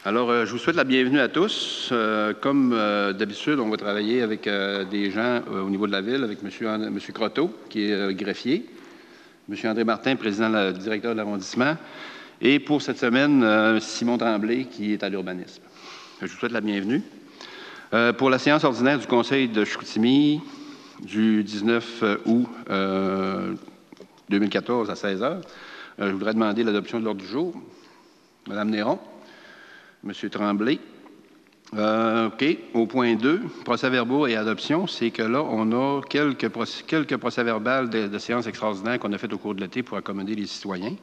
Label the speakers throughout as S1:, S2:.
S1: Alors, je vous souhaite la bienvenue à tous. Comme d'habitude, on va travailler avec des gens au niveau de la Ville, avec M. Croteau, qui est greffier, M. André Martin, directeur de l'arrondissement, et pour cette semaine, Simon Tremblay, qui est à l'urbanisme. Je vous souhaite la bienvenue. Pour la séance ordinaire du Conseil de Chicoutimi du 19 août 2014 à 16 h, je voudrais demander l'adoption de l'ordre du jour. Mme Néron. M. Tremblay. OK. Au point 2, procès-verbaux et adoption, c'est que là, on a quelques procès-verbales de séances extraordinaires qu'on a faites au cours de l'été pour accommoder les citoyens.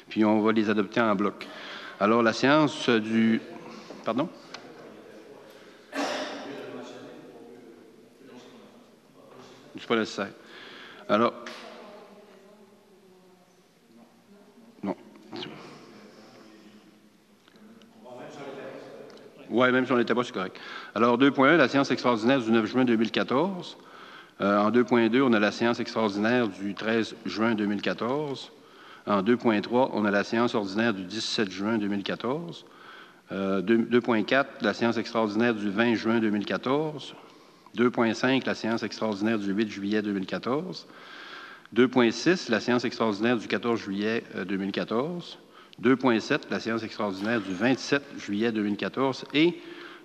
S1: Puis on va les adopter en bloc. Alors, la séance du... Pardon? C'est pas nécessaire. Alors... Non. Oui, même si on n'était pas, c'est correct. Alors, 2.1, la séance extraordinaire du 9 juin 2014. En 2.2, on a la séance extraordinaire du 13 juin 2014. En 2.3, on a la séance ordinaire du 17 juin 2014. 2.4, la séance extraordinaire du 20 juin 2014. 2.5, la séance extraordinaire du 8 juillet 2014. 2.6, la séance extraordinaire du 14 juillet 2014. 2.7, la séance extraordinaire du 27 juillet 2014 et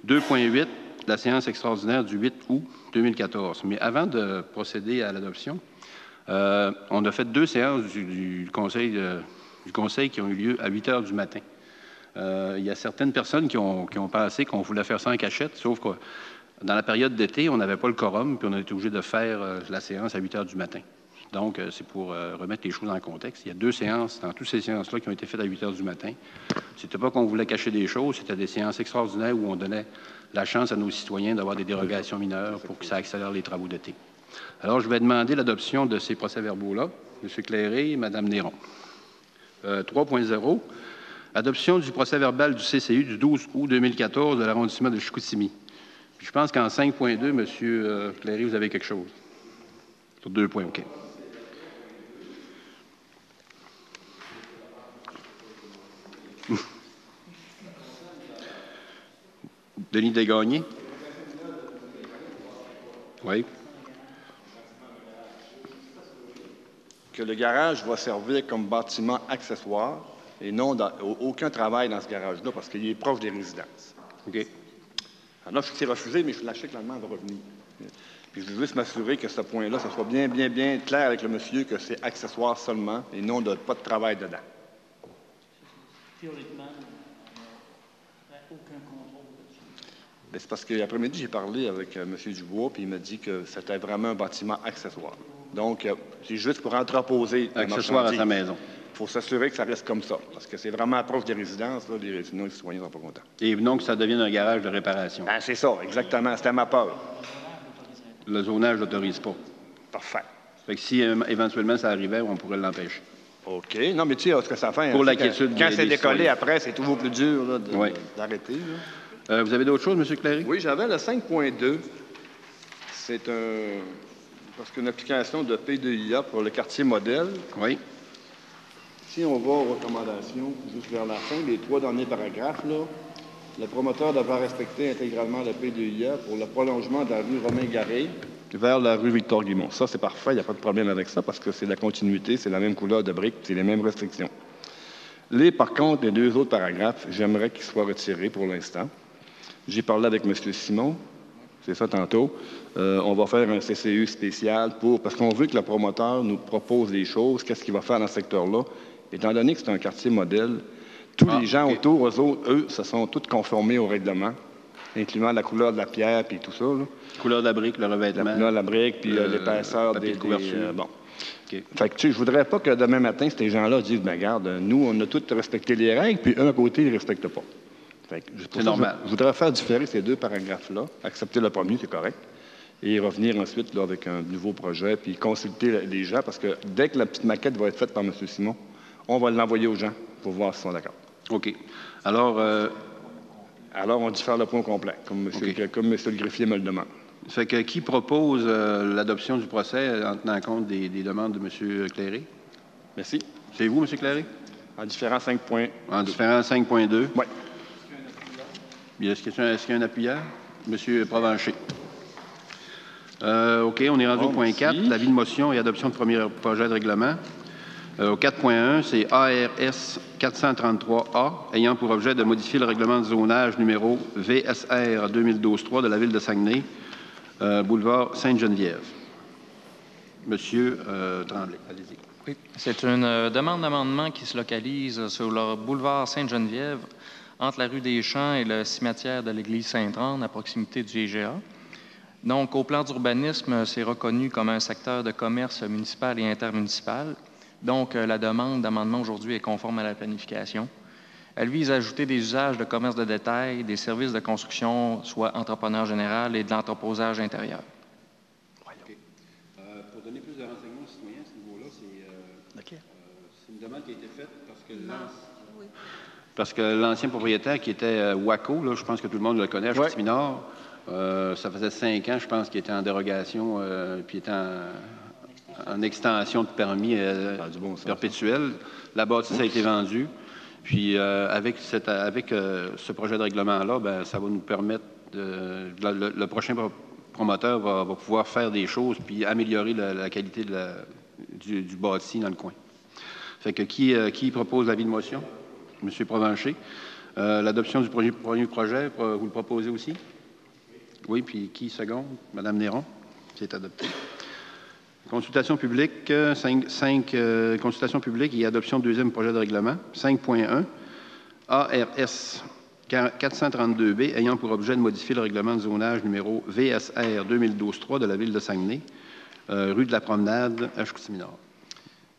S1: 2.8, la séance extraordinaire du 8 août 2014. Mais avant de procéder à l'adoption, on a fait 2 séances du conseil qui ont eu lieu à 8 h du matin. Il y a certaines personnes qui ont pensé qu'on voulait faire ça en cachette, sauf que dans la période d'été, on n'avait pas le quorum, puis on a été obligé de faire la séance à 8 h du matin. Donc, c'est pour remettre les choses en contexte. Il y a 2 séances, dans toutes ces séances-là, qui ont été faites à 8 h du matin. C'était pas qu'on voulait cacher des choses, c'était des séances extraordinaires où on donnait la chance à nos citoyens d'avoir des dérogations mineures pour que ça accélère les travaux d'été. Alors, je vais demander l'adoption de ces procès-verbaux-là. M. Cléré et Mme Néron. 3.0, adoption du procès-verbal du CCU du 12 août 2014 de l'arrondissement de Chicoutimi. Puis je pense qu'en 5.2, M. Cléré, vous avez quelque chose. Sur 2 points, OK. Denis Desgagnés. Oui.
S2: Que le garage va servir comme bâtiment accessoire et non aucun travail dans ce garage-là parce qu'il est proche des résidences.
S1: OK.
S2: Alors là, je suis refusé, mais je lâchais que l'allemand va revenir. Puis je veux juste m'assurer que ce point-là, ça soit bien clair avec le monsieur que c'est accessoire seulement et non pas de travail dedans.
S3: Théoriquement, aucun contrôle dessus.
S2: C'est parce qu'après-midi, j'ai parlé avec M. Dubois, puis il m'a dit que c'était vraiment un bâtiment accessoire. Donc, c'est juste pour entreposer.
S1: Accessoire à sa maison.
S2: Il faut s'assurer que ça reste comme ça, parce que c'est vraiment proche des résidences. Là, les citoyens ne sont pas contents.
S1: Et non que ça devienne un garage de réparation.
S2: Ben, c'est ça, exactement. C'était ma peur.
S1: Le zonage n'autorise pas.
S2: Parfait.
S1: Fait que si éventuellement ça arrivait, on pourrait l'empêcher.
S2: OK. Non, mais tu sais ce que ça fait.
S1: Pour la quiétude
S2: quand c'est décollé après, c'est toujours plus dur d'arrêter.
S1: Vous avez d'autres choses, M. Cléré?
S2: Oui, j'avais le 5.2. C'est parce qu'une application de P2IA pour le quartier modèle.
S1: Oui.
S2: Si on va aux recommandations, juste vers la fin, les 3 derniers paragraphes, là, le promoteur devra respecter intégralement le P2IA pour le prolongement de la rue Romain-Garé vers la rue Victor-Guimond. Ça, c'est parfait, il n'y a pas de problème avec ça parce que c'est la continuité, c'est la même couleur de briques, c'est les mêmes restrictions. Par contre, les 2 autres paragraphes, j'aimerais qu'ils soient retirés pour l'instant. J'ai parlé avec M. Simon, c'est ça tantôt. On va faire un CCU spécial parce qu'on veut que le promoteur nous propose des choses, qu'est-ce qu'il va faire dans ce secteur-là. Étant donné que c'est un quartier modèle, tous les gens autour, eux, se sont tous conformés au règlement, incluant la couleur de la pierre et tout ça. Là.
S1: Couleur de la brique, le revêtement.
S2: La couleur de la brique, puis l'épaisseur
S1: des couvertures.
S2: Bon. Okay. Fait que, tu sais, je voudrais pas que demain matin, ces gens-là disent, ben regarde, nous, on a tous respecté les règles, puis eux, à côté, ils ne respectent pas.
S1: C'est normal.
S2: Je voudrais faire différer ces 2 paragraphes-là, accepter le premier, c'est correct, et revenir ensuite là, avec un nouveau projet, puis consulter les gens, parce que dès que la petite maquette va être faite par M. Simon, on va l'envoyer aux gens pour voir s'ils sont d'accord.
S1: OK. Alors,
S2: on diffère le point complet, comme M. le greffier me le demande.
S1: Fait que qui propose l'adoption du procès en tenant compte des demandes de M. Cléré?
S2: Merci.
S1: C'est vous, M. Cléré?
S2: En différent 5.2.
S1: En différent 5.2?
S2: Oui.
S1: Est-ce qu'il y a un appuyeur? M. Provencher. OK, on est rendu au point 4, l'avis de motion et adoption de premier projet de règlement. Au 4.1, c'est ARS 433A, ayant pour objet de modifier le règlement de zonage numéro VSR 2012-3 de la Ville de Saguenay, boulevard Sainte-Geneviève. Monsieur Tremblay, allez-y.
S3: Oui, c'est une demande d'amendement qui se localise sur le boulevard Sainte-Geneviève, entre la rue des Champs et le cimetière de l'église Sainte-Anne, à proximité du IGA. Donc, au plan d'urbanisme, c'est reconnu comme un secteur de commerce municipal et intermunicipal. Donc, la demande d'amendement aujourd'hui est conforme à la planification. Elle vise à ajouter des usages de commerce de détail, des services de construction, soit entrepreneur général, et de l'entreposage intérieur.
S1: Okay. Pour donner plus de renseignements aux citoyens à ce niveau-là, c'est une demande qui a été faite parce que l'ancien propriétaire qui était Waco, là, je pense que tout le monde le connaît, à Chicoutimi-Nord, ça faisait 5 ans, je pense, qu'il était en dérogation, puis était en extension de permis perpétuel. La bâtisse a été vendue. Puis avec ce projet de règlement-là, ben, ça va nous permettre, le prochain promoteur va pouvoir faire des choses puis améliorer la qualité du bâti dans le coin. Fait que qui propose l'avis de motion? M. Provencher. L'adoption du premier projet, vous le proposez aussi? Oui, puis qui seconde? Mme Néron. C'est adopté. Consultation publique, 5 consultation publique et adoption de deuxième projet de règlement. 5.1, ARS 432B, ayant pour objet de modifier le règlement de zonage numéro VSR 2012-3 de la Ville de Saguenay, rue de la Promenade, à Chicoutimi-Nord.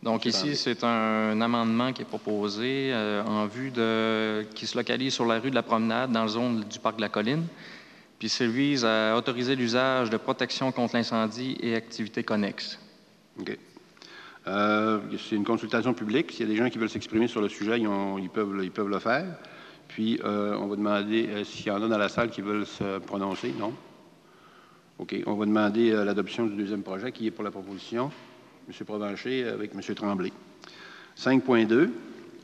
S3: Donc ici, c'est un amendement qui est proposé en vue qui se localise sur la rue de la Promenade, dans la zone du parc de la Colline. Puis ça vise à autoriser l'usage de protection contre l'incendie et activités connexes.
S1: OK. C'est une consultation publique. S'il y a des gens qui veulent s'exprimer sur le sujet, ils peuvent le faire. Puis, on va demander s'il y en a dans la salle qui veulent se prononcer. Non? OK. On va demander l'adoption du deuxième projet. Qui est pour la proposition? M. Provencher avec M. Tremblay. 5.2.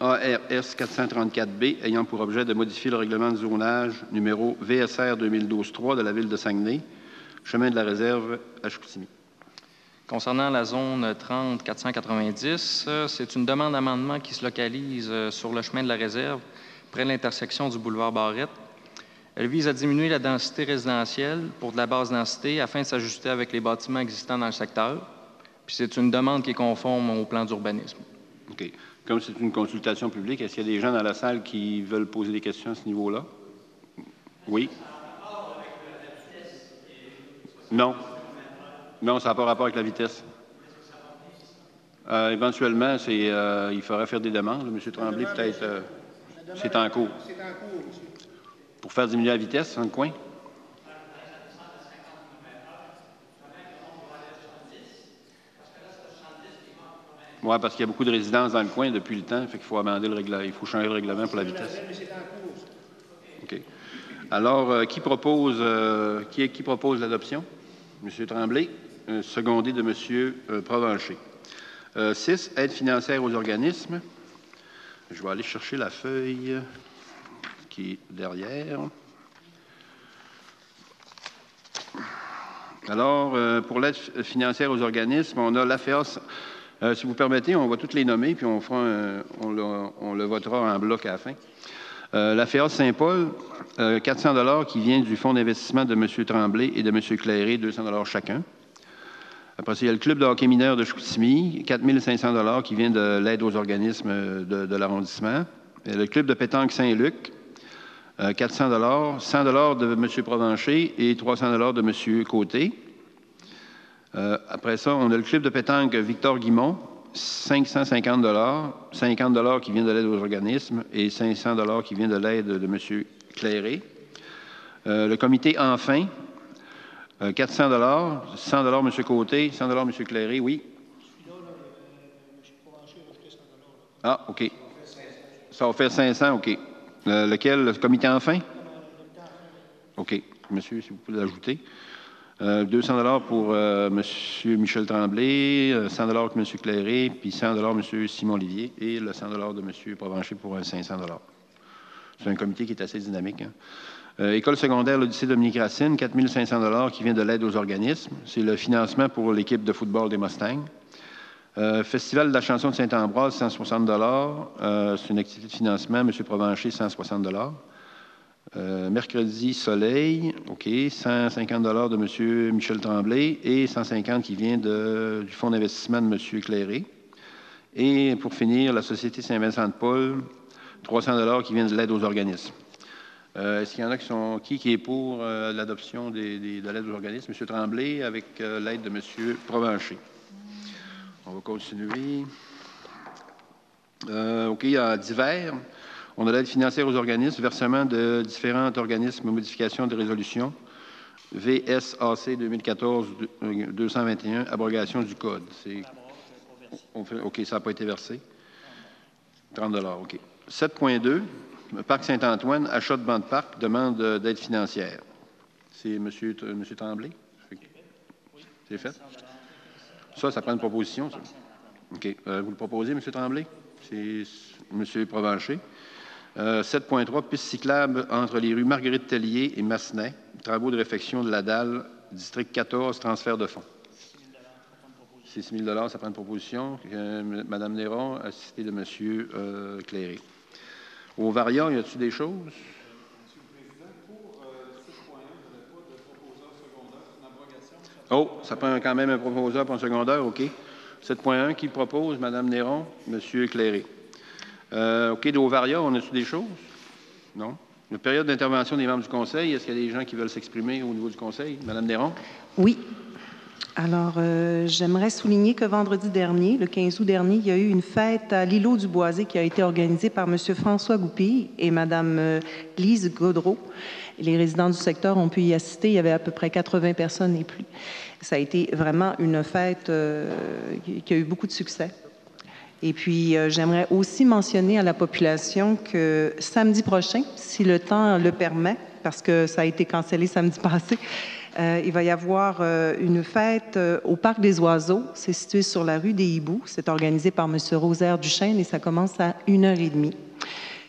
S1: ARS 434B, ayant pour objet de modifier le règlement de zonage numéro VSR 2012-3 de la Ville de Saguenay, chemin de la Réserve à Chicoutimi.
S3: Concernant la zone 30-490, c'est une demande d'amendement qui se localise sur le chemin de la Réserve, près de l'intersection du boulevard Barrette. Elle vise à diminuer la densité résidentielle pour de la basse densité afin de s'ajuster avec les bâtiments existants dans le secteur. Puis c'est une demande qui est conforme au plan d'urbanisme.
S1: OK. Comme c'est une consultation publique, est-ce qu'il y a des gens dans la salle qui veulent poser des questions à ce niveau-là? Oui? Non. Non, ça n'a pas rapport avec la vitesse. Éventuellement, il faudrait faire des demandes. M. Tremblay, peut-être, c'est en cours. C'est en cours, monsieur. Pour faire diminuer la vitesse dans le coin? Oui, parce qu'il y a beaucoup de résidences dans le coin depuis le temps, fait qu'il faut amender le règlement, il faut changer le règlement pour la vitesse. OK. Alors, qui propose l'adoption? M. Tremblay, secondé de M. Provencher. 6, aide financière aux organismes. Je vais aller chercher la feuille qui est derrière. Alors, pour l'aide financière aux organismes, on a l'AFEOS. Si vous permettez, on va toutes les nommer, puis on le votera en bloc à la fin. L'AFEOS Saint-Paul, 400 $ qui vient du fonds d'investissement de M. Tremblay et de M. Clairé, 200 $ chacun. Après ça, il y a le club de hockey mineur de Chicoutimi, 4 500 $ qui vient de l'aide aux organismes de l'arrondissement. Le club de pétanque Saint-Luc, 400 $, 100 $ de M. Provencher et 300 $ de M. Côté. Après ça, on a le club de pétanque Victor Guimont, 550 $, 50 $ qui vient de l'aide aux organismes et 500 $ qui vient de l'aide de M. Clairé. Le comité Enfin, 400 $, 100 $ M. Côté, 100 $ M. Clairé, oui. Ah, OK. Ça va faire 500, OK. Lequel? Le comité Enfin? OK. Monsieur, si vous pouvez l'ajouter. 200 $ pour M. Michel Tremblay, 100 $ pour M. Clairé, puis 100 $ M. Simon Olivier et le 100 $ de M. Provencher pour 500 $. C'est un comité qui est assez dynamique. Hein? École secondaire, l'Odyssée Dominique Racine, 4 500 qui vient de l'aide aux organismes. C'est le financement pour l'équipe de football des Mustangs. Festival de la chanson de Saint-Ambroise, 160 c'est une activité de financement. M. Provencher, 160 Mercredi Soleil, OK, 150 de M. Michel Tremblay et 150 qui vient du fonds d'investissement de M. Cléré. Et pour finir, la Société Saint-Vincent-de-Paul, 300 qui vient de l'aide aux organismes. Est-ce qu'il y en a qui est pour l'adoption de l'aide aux organismes? M. Tremblay avec l'aide de M. Provencher. On va continuer. OK, à divers. On a l'aide financière aux organismes, versement de différents organismes, modification de résolution. VSAC 2014-221, abrogation du code. OK, ça n'a pas été versé. 30 OK. 7.2, Parc Saint-Antoine, achat de bancs de parc, demande d'aide financière. C'est M. Tremblay? C'est fait? Ça prend une proposition, ça. OK. Vous le proposez, M. Tremblay? C'est M. Provencher. 7.3, piste cyclable entre les rues Marguerite-Tellier et Massenet. Travaux de réfection de la dalle, district 14, transfert de fonds. C'est 6 000 ça prend une proposition. Mme Néron, assistée de M. Cléré. Au Variant, y a-t-il des choses? Monsieur le Président, pour 6.1, vous n'avez pas de proposeur secondaire, c'est une abrogation? Oh, ça prend quand même un proposeur pour un secondaire, OK. 7.1, qui propose? Mme Néron, M. Cléré. OK, au Varia, on a-tu des choses? Non? La période d'intervention des membres du Conseil, est-ce qu'il y a des gens qui veulent s'exprimer au niveau du Conseil? Mme Néron?
S4: Oui. Alors, j'aimerais souligner que vendredi dernier, le 15 août dernier, il y a eu une fête à l'îlot du Boisé qui a été organisée par M. François Goupil et Mme Lise Gaudreau. Les résidents du secteur ont pu y assister. Il y avait à peu près 80 personnes et plus. Ça a été vraiment une fête qui a eu beaucoup de succès. Et puis, j'aimerais aussi mentionner à la population que samedi prochain, si le temps le permet, parce que ça a été cancellé samedi passé, il va y avoir une fête au Parc des Oiseaux. C'est situé sur la rue des Hiboux. C'est organisé par M. Rosaire Duchesne et ça commence à 1h30.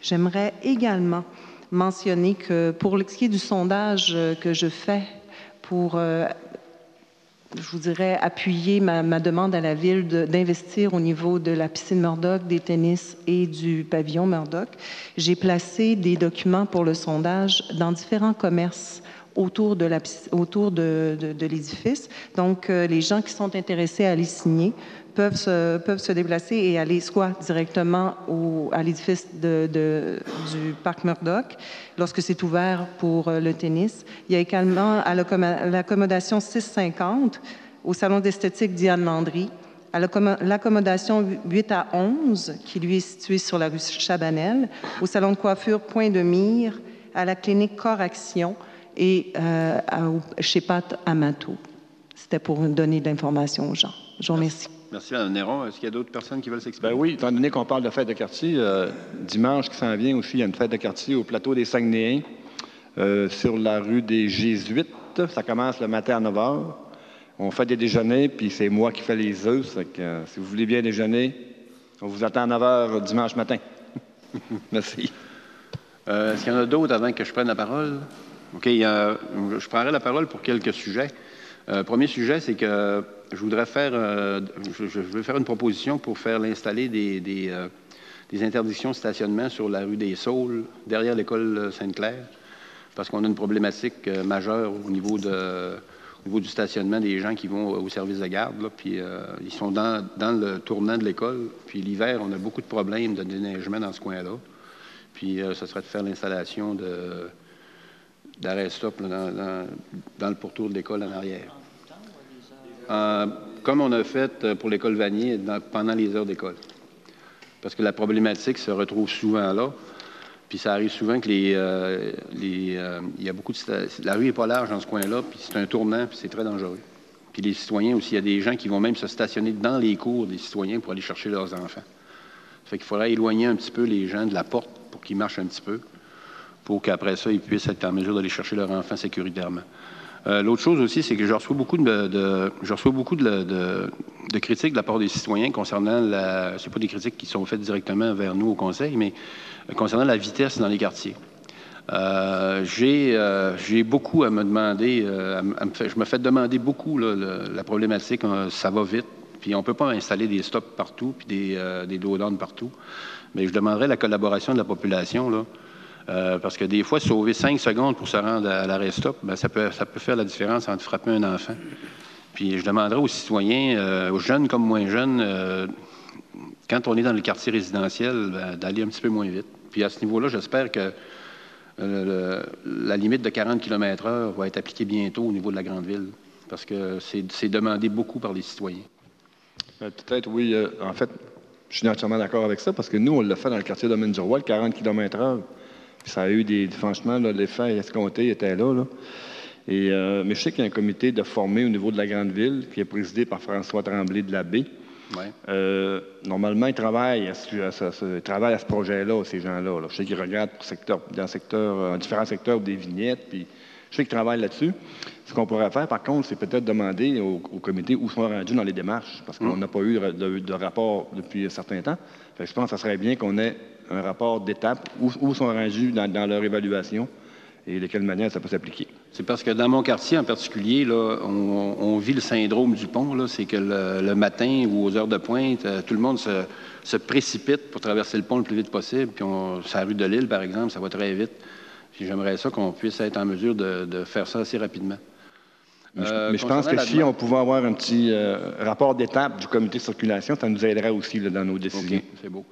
S4: J'aimerais également mentionner que pour ce qui est du sondage que je fais pour je vous dirais, appuyer ma demande à la Ville d'investir au niveau de la piscine Murdoch, des tennis et du pavillon Murdoch. J'ai placé des documents pour le sondage dans différents commerces autour de l'édifice. Donc, les gens qui sont intéressés à les signer peuvent se déplacer et aller soit directement à l'édifice du Parc Murdoch, lorsque c'est ouvert pour le tennis. Il y a également à l'accommodation 650 au salon d'esthétique Diane Landry, à l'accommodation 8 à 11, qui lui est située sur la rue Chabanel, au salon de coiffure Point de Mire, à la clinique Corps Action et chez Pat Amato. C'était pour donner de l'information aux gens. Je vous remercie.
S1: Merci, Mme Néron. Est-ce qu'il y a d'autres personnes qui veulent s'exprimer?
S2: Bien oui, étant donné qu'on parle de fête de quartier, dimanche qui s'en vient aussi, il y a une fête de quartier au plateau des Saguenayens, sur la rue des Jésuites. Ça commence le matin à 9 h. On fait des déjeuners, puis c'est moi qui fais les œufs. Si vous voulez bien déjeuner, on vous attend à 9 h dimanche matin. Merci.
S1: Est-ce qu'il y en a d'autres avant que je prenne la parole? OK, je prendrai la parole pour quelques sujets. Premier sujet, c'est que je voudrais je veux faire une proposition pour faire installer des interdictions de stationnement sur la rue des Saules, derrière l'école Sainte-Claire, parce qu'on a une problématique majeure au niveau du stationnement des gens qui vont au service de garde. Là, puis ils sont dans le tournant de l'école. Puis l'hiver, on a beaucoup de problèmes de déneigement dans ce coin-là. Puis ce serait de faire l'installation d'arrêt-stop dans le pourtour de l'école en arrière. Comme on a fait pour l'école Vanier pendant les heures d'école. Parce que la problématique se retrouve souvent là. Puis ça arrive souvent que il y a beaucoup la rue n'est pas large dans ce coin-là, puis c'est un tournant, puis c'est très dangereux. Puis les citoyens aussi, il y a des gens qui vont même se stationner dans les cours des citoyens pour aller chercher leurs enfants. Ça fait qu'il faudrait éloigner un petit peu les gens de la porte pour qu'ils marchent un petit peu, pour qu'après ça, ils puissent être en mesure d'aller chercher leurs enfants sécuritairement. L'autre chose aussi, c'est que je reçois beaucoup de critiques de la part des citoyens concernant c'est pas des critiques qui sont faites directement vers nous au Conseil, mais concernant la vitesse dans les quartiers. J'ai beaucoup à me demander, je me fais demander beaucoup là, la problématique, ça va vite, puis on ne peut pas installer des stops partout, puis des low-downs partout. Mais je demanderais la collaboration de la population, là, parce que des fois, sauver 5 secondes pour se rendre à l'arrêt stop, bien, ça peut faire la différence entre frapper un enfant. Puis je demanderais aux citoyens, aux jeunes comme moins jeunes, quand on est dans le quartier résidentiel, d'aller un petit peu moins vite. Puis à ce niveau-là, j'espère que la limite de 40 km/h va être appliquée bientôt au niveau de la grande ville, parce que c'est demandé beaucoup par les citoyens.
S2: Peut-être, oui. En fait, je suis entièrement d'accord avec ça, parce que nous, on l'a fait dans le quartier Domaine du Roi, le 40 km/h. Puis ça a eu franchement, l'effet escompté était là. Mais je sais qu'il y a un comité de formé au niveau de la grande ville, qui est présidé par François Tremblay de la Baie. Ouais. Normalement, ils travaillent à ce projet-là, ces gens-là. Je sais qu'ils regardent dans différents secteurs des vignettes, puis je sais qu'ils travaillent là-dessus. Ce qu'on pourrait faire, par contre, c'est peut-être demander au comité où sont rendus dans les démarches, parce qu'on n'a pas eu de rapport depuis un certain temps. Fait que je pense que ça serait bien qu'on ait un rapport d'étape, où sont rendus dans leur évaluation et de quelle manière ça peut s'appliquer.
S1: C'est parce que dans mon quartier en particulier, là, on vit le syndrome du pont. C'est que le matin ou aux heures de pointe, tout le monde se précipite pour traverser le pont le plus vite possible. Puis sur la rue de l'Île, par exemple, ça va très vite. Puis j'aimerais ça qu'on puisse être en mesure de faire ça assez rapidement.
S2: Mais je pense que si on pouvait avoir un petit rapport d'étape du comité de circulation, ça nous aiderait aussi là, dans nos décisions.
S1: Okay, c'est beau.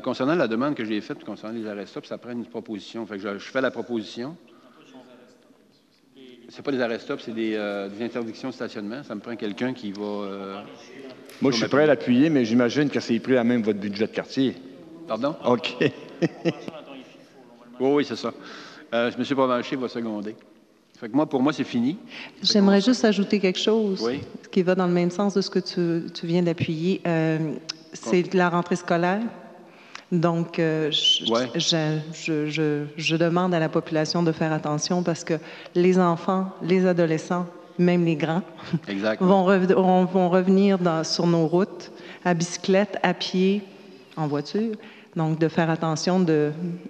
S1: Concernant la demande que j'ai faite concernant les arrêts stop, ça prend une proposition. Fait que je fais la proposition. C'est pas des arrêts stop, c'est des interdictions de stationnement. Ça me prend quelqu'un qui va...
S2: Moi, je suis prêt à l'appuyer, mais j'imagine que c'est pris à même votre budget de quartier.
S1: Pardon?
S2: OK.
S1: Oui, c'est ça. M. Provencher va seconder. Fait que pour moi, c'est fini.
S4: J'aimerais juste ajouter quelque chose qui va dans le même sens de ce que tu viens d'appuyer. C'est la rentrée scolaire. Donc, je demande à la population de faire attention parce que les enfants, les adolescents, même les grands, vont revenir sur nos routes à bicyclette, à pied, en voiture. Donc, de faire attention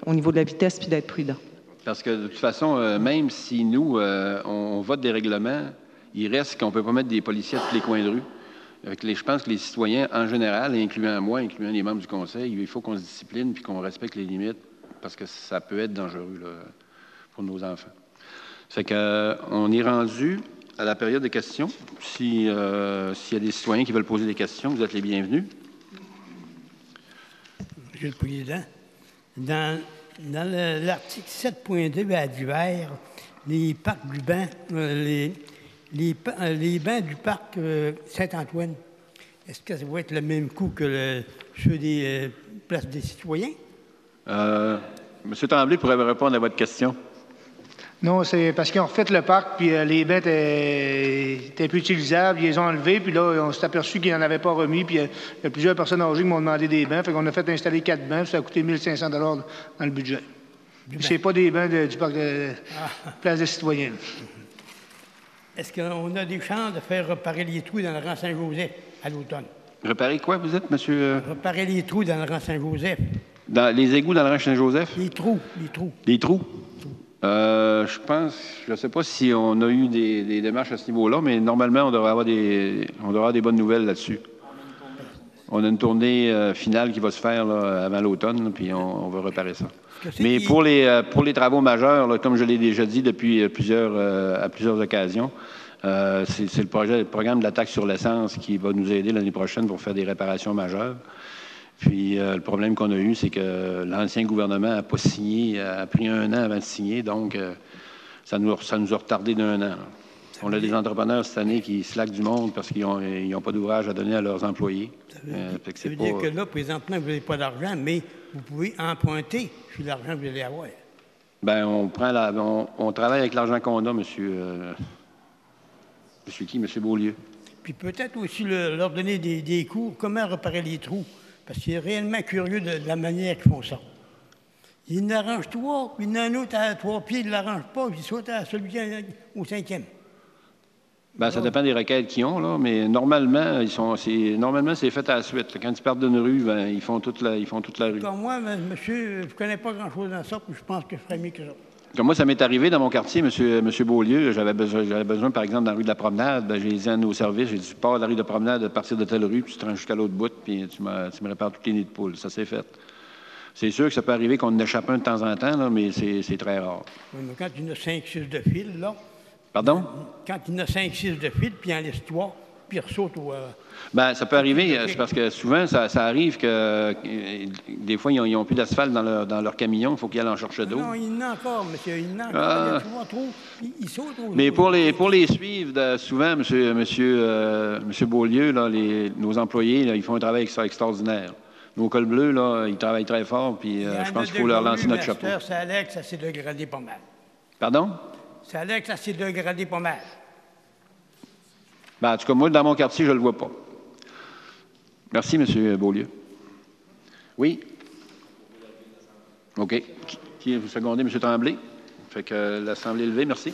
S4: au niveau de la vitesse puis d'être prudent.
S1: Parce que de toute façon, même si nous, on vote des règlements, il reste qu'on ne peut pas mettre des policiers à tous les coins de rue. Je pense que les citoyens, en général, incluant moi, incluant les membres du conseil, il faut qu'on se discipline puis qu'on respecte les limites parce que ça peut être dangereux là, pour nos enfants. Fait qu'on est rendu à la période des questions. S'il y a des citoyens qui veulent poser des questions, vous êtes les bienvenus.
S5: Monsieur le Président, dans l'article 7.2 à divers, les parcs du banc, les bancs du parc Saint-Antoine, est-ce que ça va être le même coût que ceux des places des citoyens? M.
S1: Tremblay pourrait répondre à votre question.
S6: Non, c'est parce qu'ils ont refait le parc, puis les bancs étaient plus utilisables, ils les ont enlevés, puis là, on s'est aperçu qu'ils n'en avaient pas remis, puis il y a plusieurs personnes âgées qui m'ont demandé des bancs, fait qu'on a fait installer 4 bancs, puis ça a coûté 1 500 $ dans le budget. C'est pas des bancs du parc de place des citoyens.
S5: Est-ce qu'on a des chances de faire réparer les trous dans le rang Saint-Joseph à l'automne?
S1: Réparer quoi, vous êtes, monsieur?
S5: Réparer les trous dans le rang Saint-Joseph.
S1: Dans les égouts dans le rang Saint-Joseph?
S5: Les trous.
S1: Les trous? Je ne sais pas si on a eu des démarches à ce niveau-là, mais normalement, on devrait avoir des bonnes nouvelles là-dessus. On a une tournée finale qui va se faire là, avant l'automne, puis on va réparer ça. Mais pour les travaux majeurs, là, comme je l'ai déjà dit depuis à plusieurs occasions, c'est le programme de la taxe sur l'essence qui va nous aider l'année prochaine pour faire des réparations majeures. Puis le problème qu'on a eu, c'est que l'ancien gouvernement n'a pas signé, a pris 1 an avant de signer, donc ça nous a retardé d'1 an. On a des entrepreneurs cette année qui slackent du monde parce qu'ils n'ont pas d'ouvrage à donner à leurs employés.
S5: Ça veut dire que là, présentement, vous n'avez pas d'argent, mais vous pouvez emprunter sur l'argent que vous allez avoir.
S1: Bien, on travaille avec l'argent qu'on a, monsieur Monsieur Beaulieu.
S5: Puis peut-être aussi leur donner des cours, comment réparer les trous. Parce qu'il est réellement curieux de la manière qu'ils font ça. Il en arrange 3, puis il y en a un autre à 3 pieds, il ne l'arrange pas, puis il saute à celui au 5e.
S1: Bien, ça dépend des requêtes qu'ils ont, là, mais normalement, c'est fait à la suite. Quand ils partent d'une rue, ben, ils font toute la rue.
S5: Comme moi, monsieur, je ne connais pas grand-chose dans ça, puis je pense que je ferais mieux que ça.
S1: Comme moi, ça m'est arrivé dans mon quartier, Monsieur Beaulieu, j'avais besoin, par exemple, dans la rue de la Promenade, ben, j'ai dit à nos services, j'ai dit, pars de la rue de la Promenade, à partir de telle rue, puis tu te rends jusqu'à l'autre bout, puis tu me répares tous les nids de poules. Ça s'est fait. C'est sûr que ça peut arriver qu'on en échappe un de temps en temps, là, mais c'est très rare.
S5: Oui, mais quand il y en a 5-6 de fil, là...
S1: Pardon?
S5: Quand il y en a 5-6 de fil, puis en laisse 3, puis il ressaute au...
S1: Bien, ça peut arriver, c'est parce que souvent, ça arrive que des fois, ils n'ont plus d'asphalte dans leur camion, il faut qu'ils aillent en chercher d'autres.
S5: Non, il y en a encore, monsieur, il y en a encore. Il y a trop, il saute au...
S1: Mais pour les suivre, souvent, monsieur Beaulieu, là, nos employés, là, ils font un travail extraordinaire. Nos cols bleus, là, ils travaillent très fort, puis je pense qu'il faut leur lancer notre chapeau.
S5: Ça allait que ça s'est dégradé pas mal.
S1: Pardon?
S5: Ça allait que ça s'est dégradé pas mal.
S1: Ben, en tout cas, moi, dans mon quartier, je ne le vois pas. Merci, M. Beaulieu. Oui? OK. Qui est secondé? M. Tremblay? Fait que l'Assemblée est levée. Merci.